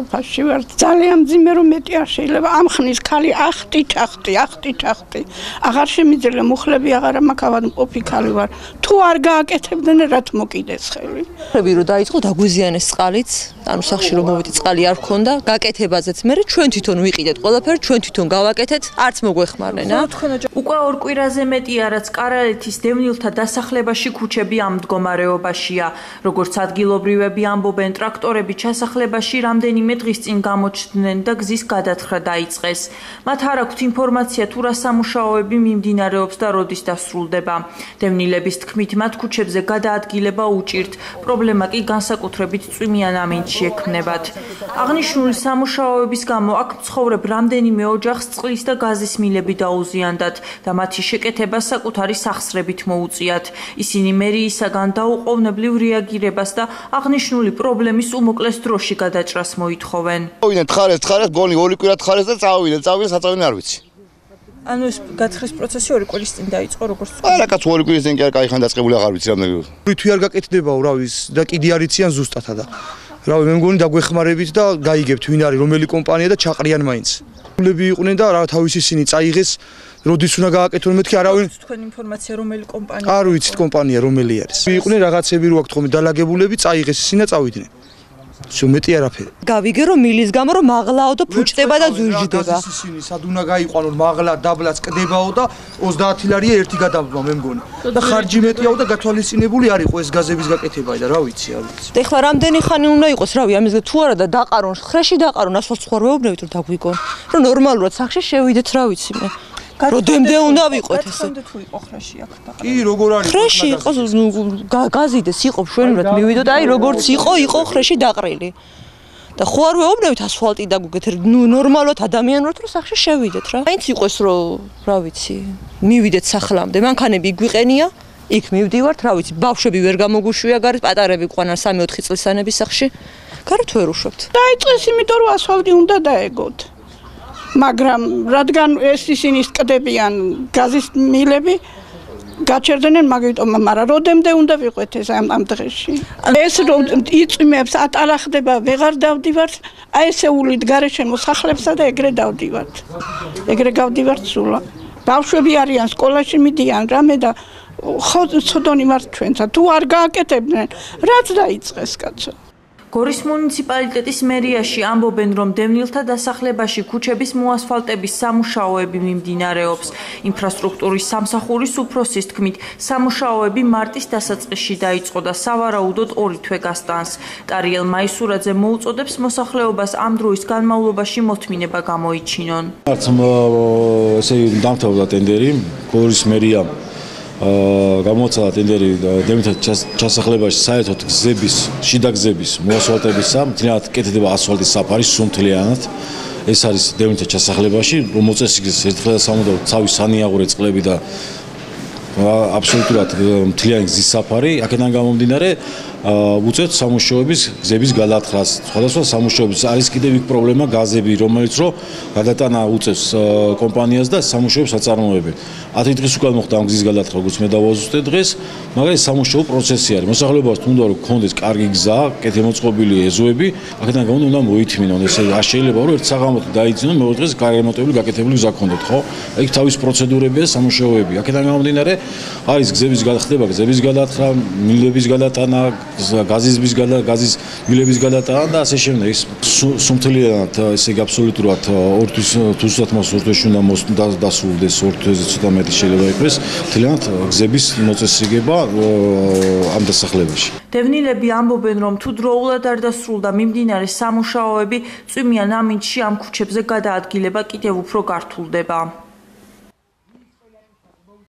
კატასტროფაში ვარ. ძალიან მძიმე რომ მეტი არ შეიძლება. ამ ხნის ხალი ახტი ჭახტი. აღარ შემიძლია მუხლები აღარ მაქვს, მყოფი ხალი ვარ. თუ არ გააკეთებდნენ რაც მოკიდეს ხელი. ხები რომ დაიწყო დაგვიზიანეს წყალიც, ანუ სახში რომ მოვიდი წყალი არ ქონდა, გაკეთებაზეც მე ჩვენ თვითონ ვიყიდეთ ყველაფერი, ჩვენ თვითონ გავაკეთეთ, არც მოგვეხმარნენ, ა? უკვე ორ კვირაზე მეტია, რაც კარალეთის დევნილთა დასახლებაში ქუჩები ამ მდგომარეობაშია. როგორც ადგილობრივები ამბობენ, ტრაქტორები ჩასახლებაში რამდენიმე დღის წინ გამოჩნდნენ და გზის გადათხრა დაიწყეს. მათ არ აქვთ ინფორმაცია თუ რა სამუშაოები მიმდინარეობს და როდის დასრულდება. დევნილების თქმით, მათ ქუჩებზე გადაადგილება უჭირთ, პრობლემა კი განსაკუთრებით წვიმიან ამინდში ექმნებათ. აღნიშნული სამუშაოების გამო აქ მცხოვრებ რამდენიმე ოჯახს წყლის და გაზის მილები დაუზიანდათ და მათი შეკეთება საკუთარი სახსრებით მოუწიათ. ისინი მერიისაგან დაუყოვნებლივ რეაგირებას და აღნიშნული პრობლემის უმოკლეს დროში გადაჭრას მოითხოვენ. წავიდნენ თხარეს გონი ორი კვირა თხარეს და წავიდნენ საწავიდნენ არ ვიცი. ანუ ეს გათხრის პროცესი ორი კვირის წინ დაიწყო როგორც არა კაც ორი კვირის წინ კი არ кайხან დაწყებული აღარ ვიცი რამდენი. თვი არ გაკეთდებაო რა ვის და კიდე არ იციან ზუსტად და რავი მე მგონი დაგვეხმარებით და გაიგებთ ვინ არის რომელი კომპანია და ჩაყრიან მაინც. ლები იყვნენ და რა თავის ისინი წაიღეს როდის უნდა გააკეთონ მეთქი არავინ თქვენ ინფორმაცია რომელი კომპანია არ ვიცით კომპანია რომელი არის. იყვნენ რაღაცები რო აქვს ხომ დალაგებულები წაიღეს ისინი და წავიდნენ. всё მეტი არაფერი. გავიგე რომ მილის გამო რომ მაღლაო და ფუჭდება და ზურჯდება. ისინი სად უნდა გაიყვანონ მაღლა დაბლაც კდებაო და 30 ლარია ერთი გადაბლა მე მგონი. და ხარჯი მეტიაო და გათვალისწინებული არ იყო ეს გაზების გაკეთება და რა ვიცი არ ვიცი. ეხლა რამდენი ხანი უნდა იყოს რავი ამის თუ არა და დაყარონ ხრეში დაყარონ ასფალტს ხوار ვეუბნებით რომ დაგვიგონ. რომ ნორმალურად სახში შევიდეთ რა ვიცი მე. როდემდე უნდა ვიყოთ ესე. კი როგორ არის ხრეში იყოს გაზიდეს იყო შვენურად მივიდოთ აი როგორც იყო ხრეში დაყრილი. და ხო არ ვეუბნებით ასფალტი დაგვიგეთ ნორმალურად ადამიანურად რომ სახში შევიდეთ რა. მაინც იყოს რომ რა ვიცი მივიდეთ სახლამდე მანქანები გვიყენია იქ მივდივართ რა ვიცი ბავშვები ვერ გამოგუშვია გარეთ პატარები ყვანან 3-4 წლისანების სახში გარეთ ვერ უშვებთ. დაიწყეს იმიტომ რომ ასფალტი უნდა დაეგოთ. მაგრამ რადგან ეს ისინი კდებიან გაზის მილები გაჩერდნენ მაგრამ როდემდე უნდა ვიყვეთ ეს ამ დღეში ეს რომ იწვიმებს ატალახდება ვეღარ დავდივართ აი ესე ულით გარეშე მოსახლებსა და ეგრე დავდივართ ეგრე გავდივართ სულა ბავშვები არიან სკოლაში მიდიან რამე და ხო ცოდონი ვართ ჩვენსა თუ არ გააკეთებდნენ რაც დაიწყეს კაცო. გორის მუნიციპალიტეტის მერიაში ამბობენ, რომ დევნილთა დასახლებაში ქუჩების მოასფალტების სამუშაოები მიმდინარეობს. ინფრასტრუქტურის სამსახურის უფროსის თქმით, სამუშაოები მარტის დასაწყისში დაიწყო და სავარაუდოდ 2 თვე გასტანს. ტარიელ მაისურაძე მოუწოდებს მოსახლეობას ამ დროის განმავლობაში მოთმინება გამოიჩინონ. ესე დამთავრდა ტენდერი, გორის მერია გამოაცხადა ტენდერი დევნილთა ჩასახლებაში საერთოდ გზების, შიდა გზების მოასფალტებისა, მთლიანად კეთდება ასფალტის საფარი სუმთლიანად. ეს არის დევნილთა ჩასახლებაში, რომ მოწესრიგდეს ერთხელ და სამუდამოდ ცავის სანიაღურე წყლები და აბსოლუტურად მთლიანი გზის საფარი. აქედან გამომდინარე უწევთ სამუშაოების გზების გადათხრას. სხვადასხვა სამუშაოების არის კიდევ იქ პრობლემა გაზები, რომელიც რომ გადატანა უწევს კომპანიას და სამუშაოებს აწარმოებენ. 10 დღის უკან მოხდა ამ გზის გადათხრა, როგორც მე დავაზუსტე დღეს, მაგრამ ეს სამუშაო პროცესი არის. მოსახლეობას თუნდა რომ გქონდეს კარგი გზა, კეთილმოწყობილი ეზოები, აქედან გამომდინარე უნდა მოითმინონ. ესე არ შეიძლება რომ ერთ საღამოდ დაიძინონ, მეორე დღეს გარემონტებული გაკეთებული გზა გქონდეთ, ხო? ეგ თავის პროცედურებია სამუშაოები. აქედან გამომდინარე არის გზების გადახდება, გზების გადათხრა, მილების გადატანა, გაზის მილების გადატანა და ასე შემდეგ. ის სუმთლიანად ესე იგი აბსოლუტურად 2 თვის თუსაც მას 2 თვეში უნდა დასრულდეს 2 თვეზე ცოტა მეტი შეიძლება იყოს მთლიანად გზების მოწესრიგება ამ დასახლებაში. დევნილები ამბობენ, რომ თუ დროულად არ დასრულდა მიმდინარე სამუშაოები, წვიმიან ამინდში ამ ქუჩებზე გადაადგილება კიდევ უფრო გართულდება.